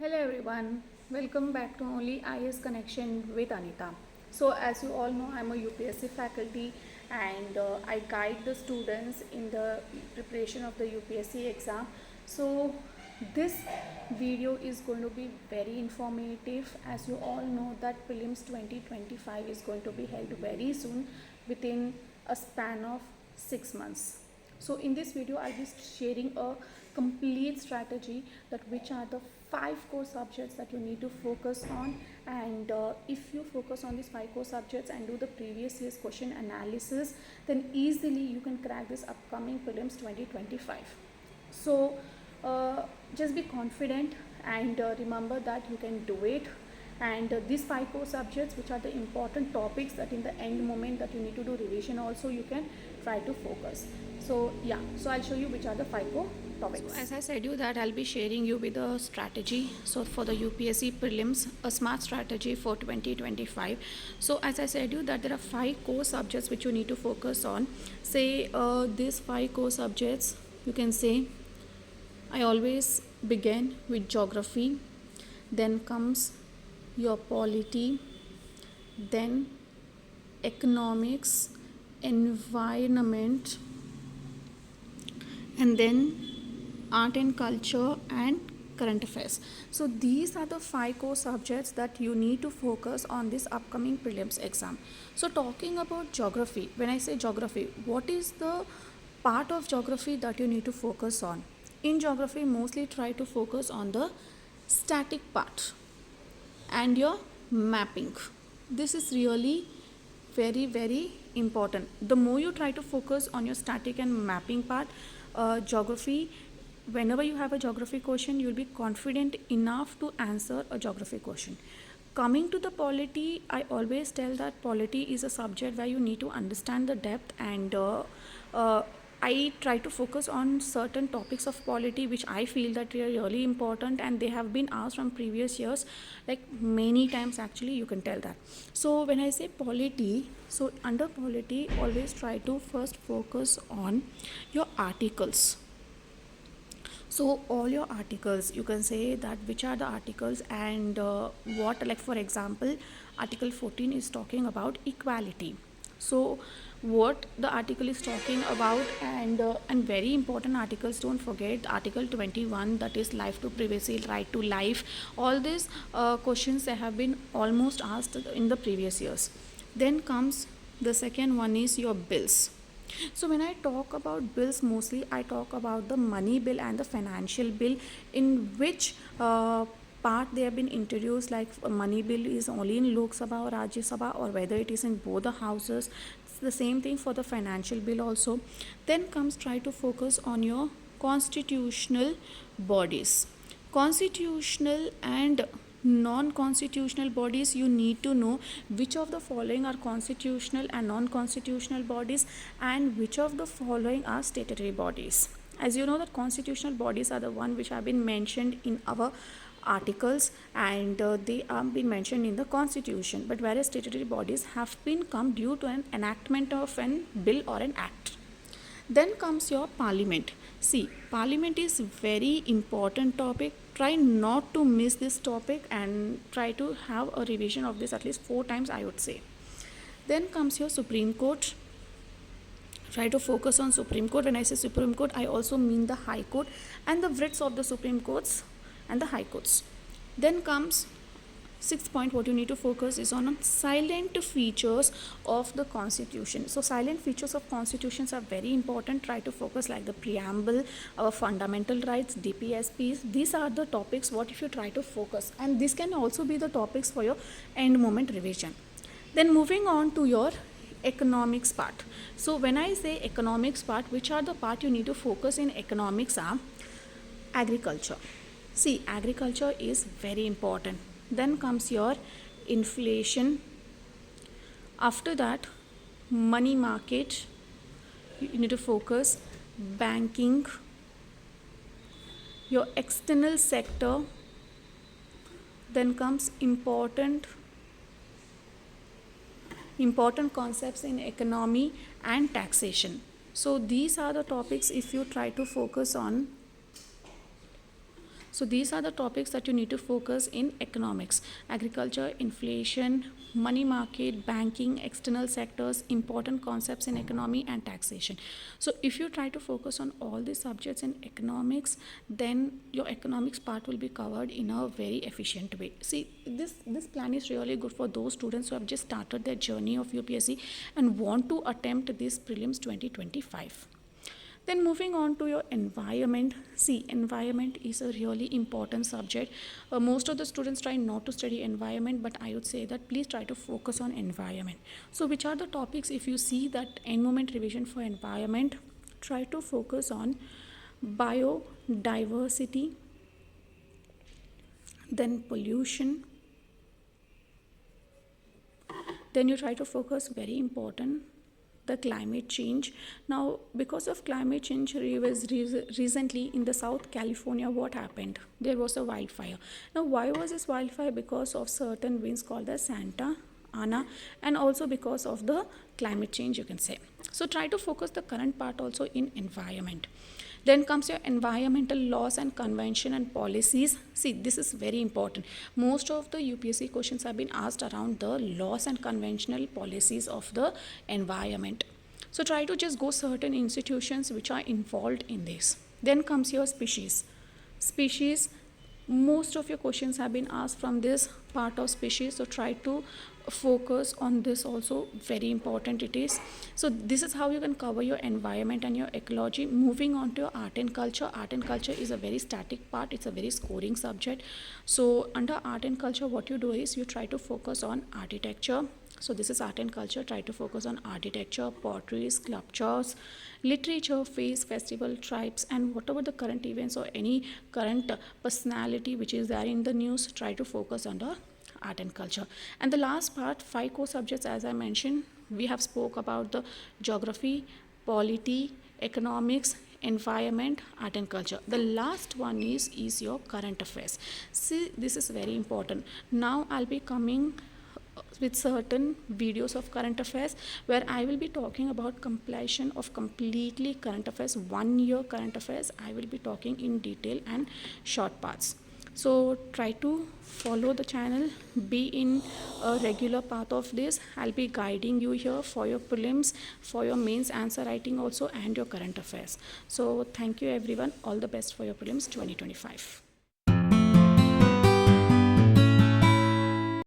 Hello everyone, welcome back to Only IAS Connection with Anita. So as you all know, I'm a UPSC faculty and I guide the students in the preparation of the UPSC exam. So this video is going to be very informative. As you all know that prelims 2025 is going to be held very soon within a span of 6 months. So in this video I'll be sharing a complete strategy that which are the 5 core subjects that you need to focus on, and if you focus on these 5 core subjects and do the previous year's question analysis, then easily you can crack this upcoming prelims 2025. So just be confident and remember that you can do it. And these 5 core subjects, which are the important topics that in the end moment that you need to do revision also, you can try to focus. So yeah, so I'll show you which are the 5 core topics. So as I said you that I'll be sharing you with a strategy. So for the UPSC prelims, a smart strategy for 2025. So as I said you that there are 5 core subjects which you need to focus on. Say these 5 core subjects, you can say I always begin with geography, then comes your polity, then economics, environment, and then art and culture and current affairs. So these are the 5 core subjects that you need to focus on this upcoming prelims exam. So talking about geography, when I say geography, what is the part of geography that you need to focus on? In geography, mostly try to focus on the static part and your mapping. This is really very important. The more you try to focus on your static and mapping part, geography, whenever you have a geography question, you'll be confident enough to answer a geography question. Coming to the polity, I always tell that polity is a subject where you need to understand the depth, and I try to focus on certain topics of polity which I feel that they are really important, and they have been asked from previous years like many times actually, you can tell that. So when I say polity, so under polity always try to first focus on your articles. So all your articles, you can say that which are the articles and what, like for example, article 14 is talking about equality. So what the article is talking about, and very important articles, don't forget article 21, that is life to privacy, right to life. All these questions they have been almost asked in the previous years. Then comes the second one is your bills. So when I talk about bills, mostly I talk about the money bill and the financial bill, in which part they have been introduced, like money bill is only in Lok Sabha or Rajya Sabha, or whether it is in both the houses. It's the same thing for the financial bill also. Then comes try to focus on your constitutional bodies. Constitutional and non-constitutional bodies, you need to know which of the following are constitutional and non-constitutional bodies, and which of the following are statutory bodies. As you know that constitutional bodies are the one which have been mentioned in our articles, and they have been mentioned in the constitution, but whereas statutory bodies have been come due to an enactment of an bill or an act. Then comes your parliament. See, parliament is very important topic. Try not to miss this topic and try to have a revision of this at least 4 times, I would say. Then comes your Supreme Court. Try to focus on Supreme Court. When I say Supreme Court, I also mean the High Court and the writs of the Supreme Courts and the High Courts. Then comes 6th point, what you need to focus is on silent features of the constitution. So silent features of constitutions are very important. Try to focus like the preamble, our fundamental rights, DPSPs. These are the topics what if you try to focus, and this can also be the topics for your end moment revision. Then moving on to your economics part. So when I say economics part, which are the part you need to focus in economics are agriculture. See, agriculture is very important. Then comes your inflation. After that, money market, you need to focus, banking, your external sector. Then comes important concepts in economy and taxation. So these are the topics if you try to focus on. So these are the topics that you need to focus in economics: agriculture, inflation, money market, banking, external sectors, important concepts in economy, and taxation. So if you try to focus on all these subjects in economics, then your economics part will be covered in a very efficient way. See, this plan is really good for those students who have just started their journey of UPSC and want to attempt this prelims 2025. Then moving on to your environment. See, environment is a really important subject. Most of the students try not to study environment, but I would say that please try to focus on environment. So which are the topics? If you see that end moment revision for environment, try to focus on biodiversity, then pollution, then you try to focus, very important, the climate change. Now, because of climate change, recently in the South California, what happened? There was a wildfire. Now, why was this wildfire? Because of certain winds called the Santa Ana, and also because of the climate change, you can say. So try to focus the current part also in environment. Then comes your environmental laws and convention and policies. See, this is very important. Most of the UPSC questions have been asked around the laws and conventional policies of the environment. So try to just go certain institutions which are involved in this. Then comes your species. Species, most of your questions have been asked from this part of species, so try to focus on this also, very important it is. So this is how you can cover your environment and your ecology. Moving on to your art and culture. Art and culture is a very static part, it's a very scoring subject. So under art and culture, what you do is you try to focus on architecture. So this is art and culture. Try to focus on architecture, pottery, sculptures, literature, face, festival, tribes, and whatever the current events or any current personality which is there in the news, try to focus on the art and culture. And the last part, 5 core subjects, as I mentioned, we have spoke about the geography, polity, economics, environment, art and culture. The last one is your current affairs. See, this is very important. Now I'll be coming with certain videos of current affairs where I will be talking about compilation of completely current affairs, 1 year current affairs. I will be talking in detail and short parts. So try to follow the channel, be in a regular path of this. I'll be guiding you here for your prelims, for your mains answer writing also, and your current affairs. So thank you everyone. All the best for your prelims 2025.